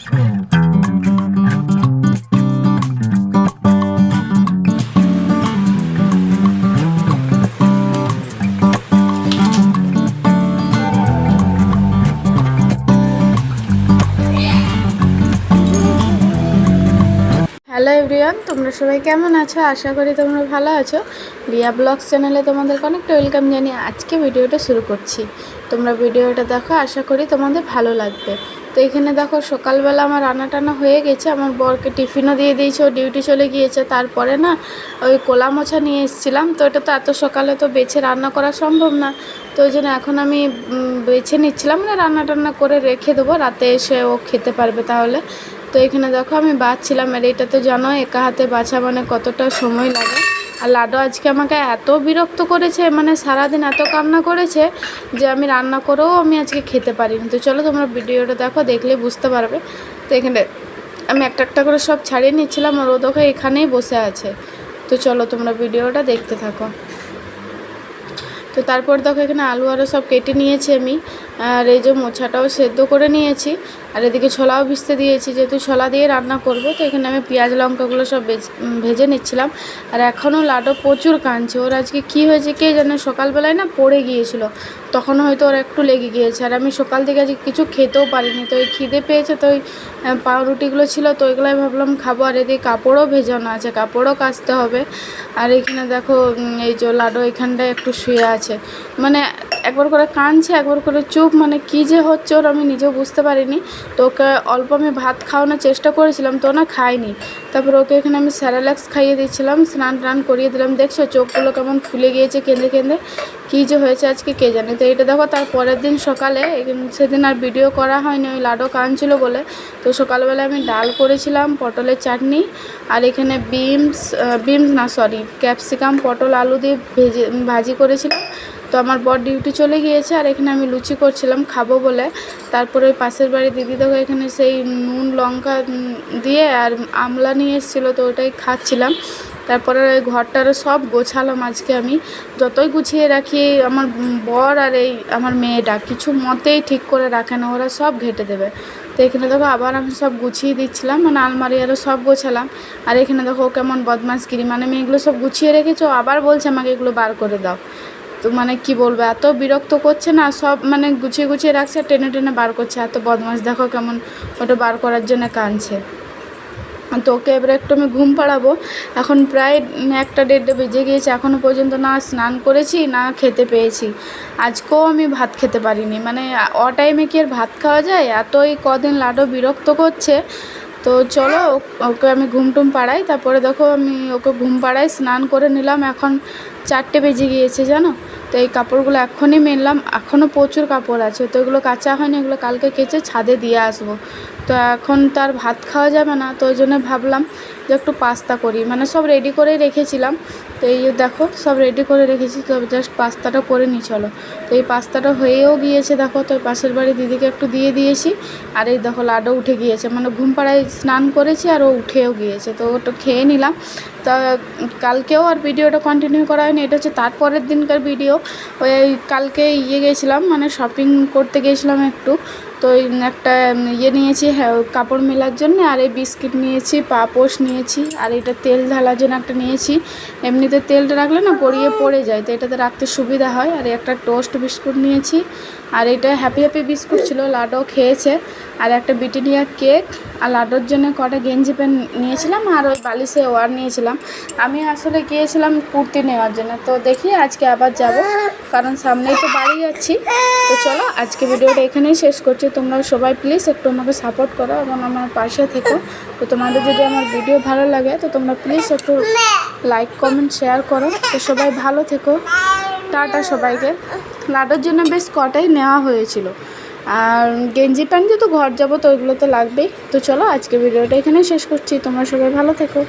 Hello everyone, তোমরা সবাই কেমন আছো? আশা করি তোমরা ভালো আছো। রিয়া ব্লগস চ্যানেলে তোমাদেরকে অনেকটা ওয়েলকাম জানিয়ে আজকে ভিডিওটা শুরু করছি। তোমরা ভিডিওটা দেখো, আশা করি তোমাদের ভালো লাগবে। তো এখানে দেখো সকালবেলা আমার রান্না টান্না হয়ে গেছে, আমার বরকে টিফিনও দিয়ে দিয়েছে, ও ডিউটি চলে গিয়েছে। তারপরে না ওই কোলা মোছা নিয়ে এসেছিলাম, তো এটা তো এত সকালে তো বেছে রান্না করা সম্ভব না। তো ওই জন্য এখন আমি বেছে নিচ্ছিলাম, মানে রান্না টান্না করে রেখে দেবো, রাতে এসে ও খেতে পারবে তাহলে। তো এখানে দেখো আমি বাছছিলাম, আর এটা তো জানো একা হাতে বাছা মানে কতটা সময় লাগে। আর লাডু আজকে আমাকে এত বিরক্ত করেছে, মানে সারাদিন এত কান্না করেছে যে আমি রান্না করেও আমি আজকে খেতে পারিনি। তো চলো তোমরা ভিডিওটা দেখো, দেখলে বুঝতে পারবে। তো এখানে আমি একটা একটা করে সব ছাড়িয়ে নিচ্ছিলাম, আর ও দেখো এখানেই বসে আছে। তো চলো তোমরা ভিডিওটা দেখতে থাকো। তো তারপর দেখো এখানে আলু আরও সব কেটে নিয়েছি আমি, আর এই যে মোচাটাও সেদ্ধ করে নিয়েছি, আর এদিকে ছোলাও ভিজতে দিয়েছি, যেহেতু ছোলা দিয়ে রান্না করব। তো এখানে আমি পেঁয়াজ লঙ্কাগুলো সব ভেজে নিচ্ছিলাম। আর এখনও লাডো প্রচুর কাঁদছে, ওর আজকে কী হয়েছে কে জানে, সকালবেলায় না পড়ে গিয়েছিল, তখন হয়তো ওর একটু লেগে গিয়েছে। আর আমি সকাল থেকে আজকে কিছু খেতেও পারিনি, তো ওই খিদে পেয়েছে, তো ওই পাউরুটিগুলো ছিল, তো ওইগুলোই ভাবলাম খাবো। আর এদিকে কাপড়ও ভেজানো আছে, কাপড়ও কাচতে হবে। আর এখানে দেখো এই যে লাডো এখানটায় একটু শুয়ে আছে, মানে একবার করে কাঁদছে, একবার করে চুপ, মানে কী যে হচ্ছে ওর আমি নিজেও বুঝতে পারিনি। তো ওকে অল্প আমি ভাত খাওয়ানোর চেষ্টা করেছিলাম, তো না খায়নি। তারপর ওকে এখানে আমি স্যারালাক্স খাইয়ে দিয়েছিলাম, স্নান টান করিয়ে দিলাম। দেখছো চোখগুলো কেমন ফুলে গিয়েছে কেঁদে কেঁদে, কী যে হয়েছে আজকে কে জানে। তো এটা দেখো তার পরের দিন সকালে, সেদিন আর ভিডিও করা হয়নি ওই লাডো কাঁদছিল বলে। তো সকালবেলায় আমি ডাল করেছিলাম, পটলের চাটনি, আর এখানে বিমস না সরি ক্যাপসিকাম পটল আলু দিয়ে ভাজি করেছিলাম। তো আমার বর ডিউটি চলে গিয়েছে, আর এখানে আমি লুচি করছিলাম খাবো বলে। তারপরে ওই পাশের বাড়ি দিদি দেখো এখানে সেই নুন লঙ্কা দিয়ে আর আমলা নিয়ে এসেছিলো, তো ওটাই খাচ্ছিলাম। তারপরে ওই ঘরটারও সব গোছালাম আজকে আমি, যতই গুছিয়ে রাখি আমার বর আর এই আমার মেয়েটা কিছু মতেই ঠিক করে রাখে না, ওরা সব ঘেঁটে দেবে। তো এখানে দেখো আবার আমি সব গুছিয়ে দিচ্ছিলাম, মানে আলমারি আরও সব গোছালাম। আর এখানে দেখো কেমন বদমাশগিরি, মানে আমি এগুলো সব গুছিয়ে রেখেছি, আবার বলছে আমাকে এগুলো বার করে দাও। তো মানে কি বলবো, এত বিরক্ত করছে না, সব মানে গুছিয়ে গুছিয়ে রাখছে, টেনে টেনে বার করছে, এত বদমাশ দেখো কেমন ওটা বার করার জন্য কাঁদছে। তো ওকে এবারে একটু আমি ঘুম পাড়াবো। এখন প্রায় 1-1:30 বেজে গিয়েছে, এখনও পর্যন্ত না স্নান করেছি না খেতে পেয়েছি। আজকেও আমি ভাত খেতে পারিনি, মানে টাইমে কি আর ভাত খাওয়া যায়, এতই কদিন লাডো বিরক্ত করছে। তো চলো ওকে আমি ঘুম টুম পাড়াই, তারপরে দেখো আমি ওকে ঘুম পাড়াই, স্নান করে নিলাম। এখন 4টে বেজে গিয়েছে জানো। তো এই কাপড়গুলো এখনই মেললাম, এখনও প্রচুর কাপড় আছে, তো এগুলো কাচা হয়নি, এগুলো কালকে কেচে ছাদে দিয়ে আসবো। তো এখন তো আর ভাত খাওয়া যাবে না, তো ওই জন্য ভাবলাম যে একটু পাস্তা করি, মানে সব রেডি করেই রেখেছিলাম। তো এই দেখো সব রেডি করে রেখেছি, তো জাস্ট পাস্তাটা করে নিই চলো। তো এই পাস্তাটা হয়েও গিয়েছে দেখো, তো পাশের বাড়ি দিদিকে একটু দিয়ে দিয়েছি। আর এই দেখো লাডো উঠে গিয়েছে, মানে ঘুম পাড়ায় স্নান করেছি আর ও উঠেও গিয়েছে, তো ওটা খেয়ে নিলাম। তা কালকেও আর ভিডিওটা কন্টিনিউ করা হয়নি, এটা হচ্ছে তারপরের দিনকার ভিডিও। ওই কালকে গেছিলাম, মানে শপিং করতে গিয়েছিলাম একটু। তো একটা নিয়েছি, হ্যাঁ কাপড় মেলার জন্য, আর এই বিস্কিট নিয়েছি, পাপোশ নিয়েছি, আর এটা তেল ঢালার জন্য একটা নিয়েছি। এমনিতে তেলটা রাখলে না গড়িয়ে পড়ে যায়, তো এটাতে রাখতে সুবিধা হয়। আর একটা টোস্ট বিস্কুট নিয়েছি, আর এটা হ্যাপি হ্যাপি বিস্কুট ছিল, লাডো খেয়েছে। আর একটা ব্রিটানিয়া কেক, আর লাডোর জন্য কটা গেঞ্জি প্যান্ট নিয়েছিলাম, আর ওই বালিশে ওয়ার নিয়েছিলাম। আমি আসলে গিয়েছিলাম কুর্তি নেওয়ার জন্য, তো দেখি আজকে আবার যাব, কারণ সামনেই তো বাড়ি যাচ্ছি। তো চলো আজকে ভিডিওটা এখানেই শেষ করছি। তোমরা সবাই প্লিজ একটু আমাকে সাপোর্ট করো এবং আমার পাশে থেকো। তো তোমাদের যদি আমার ভিডিও ভালো লাগে তো তোমরা প্লিজ একটু লাইক কমেন্ট শেয়ার করো। তো সবাই ভালো থেকো, টাটা সবাইকে। লাডোর জন্য বেশ কটাই নেওয়া হয়েছিল, আর গেঞ্জি প্যান্ট যেহেতু ঘর যাবো তো ওইগুলো তো লাগবেই। তো চলো আজকে ভিডিওটা এখানেই শেষ করছি, তোমরা সবাই ভালো থেকো।